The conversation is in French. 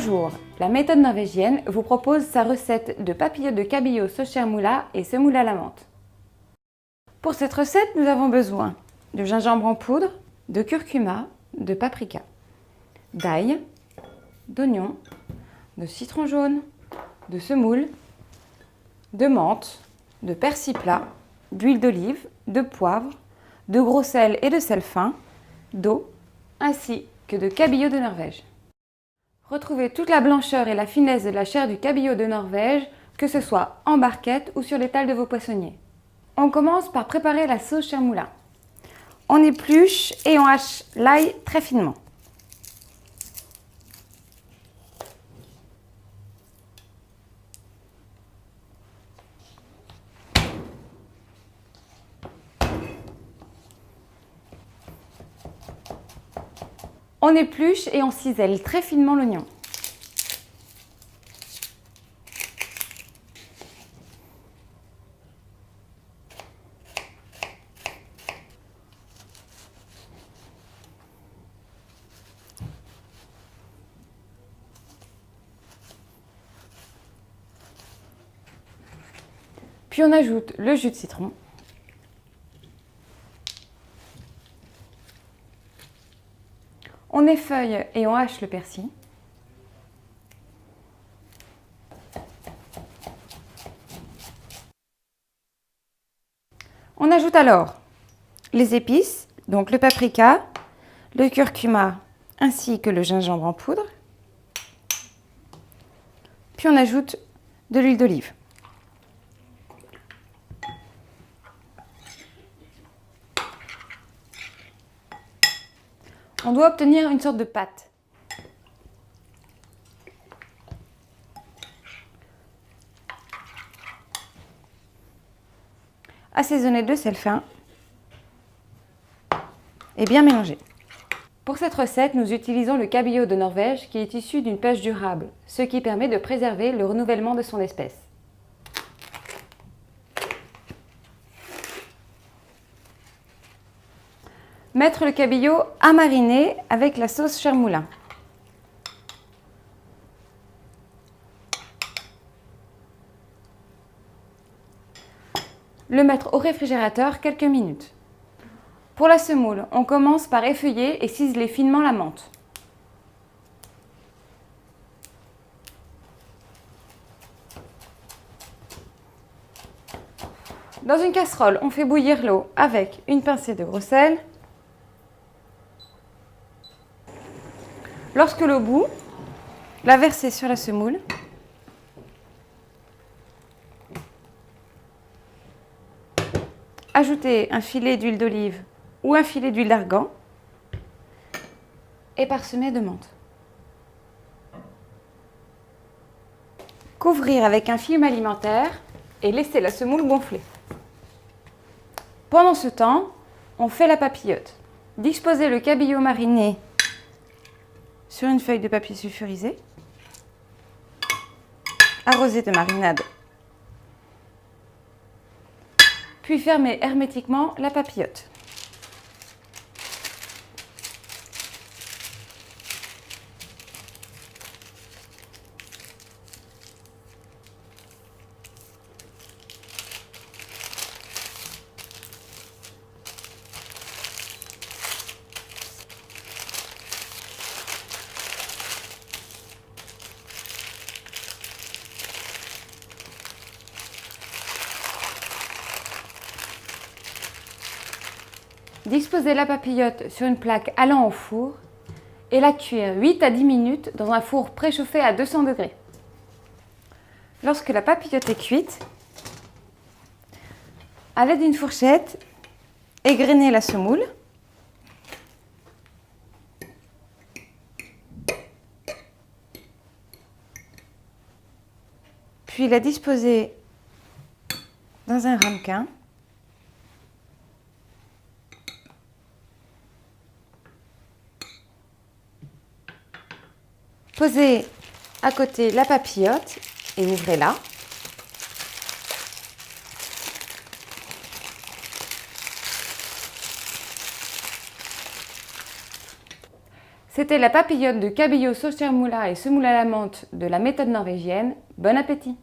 Bonjour, la méthode norvégienne vous propose sa recette de papillotes de cabillaud sauce chermoula et semoule à la menthe. Pour cette recette, nous avons besoin de gingembre en poudre, de curcuma, de paprika, d'ail, d'oignon, de citron jaune, de semoule, de menthe, de persil plat, d'huile d'olive, de poivre, de gros sel et de sel fin, d'eau, ainsi que de cabillaud de Norvège. Retrouvez toute la blancheur et la finesse de la chair du cabillaud de Norvège, que ce soit en barquette ou sur l'étal de vos poissonniers. On commence par préparer la sauce chermoula. On épluche et on hache l'ail très finement. On épluche et on cisèle très finement l'oignon. Puis on ajoute le jus de citron. On effeuille et on hache le persil. On ajoute alors les épices, donc le paprika, le curcuma ainsi que le gingembre en poudre. Puis on ajoute de l'huile d'olive. On doit obtenir une sorte de pâte. Assaisonner de sel fin et bien mélanger. Pour cette recette, nous utilisons le cabillaud de Norvège qui est issu d'une pêche durable, ce qui permet de préserver le renouvellement de son espèce. Mettre le cabillaud à mariner avec la sauce chermoula. Le mettre au réfrigérateur quelques minutes. Pour la semoule, on commence par effeuiller et ciseler finement la menthe. Dans une casserole, on fait bouillir l'eau avec une pincée de gros sel. Lorsque l'eau bout, la verser sur la semoule. Ajouter un filet d'huile d'olive ou un filet d'huile d'argan et parsemer de menthe. Couvrir avec un film alimentaire et laisser la semoule gonfler. Pendant ce temps, on fait la papillote. Disposez le cabillaud mariné sur une feuille de papier sulfurisé. Arrosez de marinade. Puis fermez hermétiquement la papillote. Disposez la papillote sur une plaque allant au four et la cuire 8 à 10 minutes dans un four préchauffé à 200 degrés. Lorsque la papillote est cuite, à l'aide d'une fourchette, égrenez la semoule. Puis la disposer dans un ramequin. Posez à côté la papillote et ouvrez-la. C'était la papillote de cabillaud sauce chermoula et semoule à la menthe de la méthode norvégienne. Bon appétit!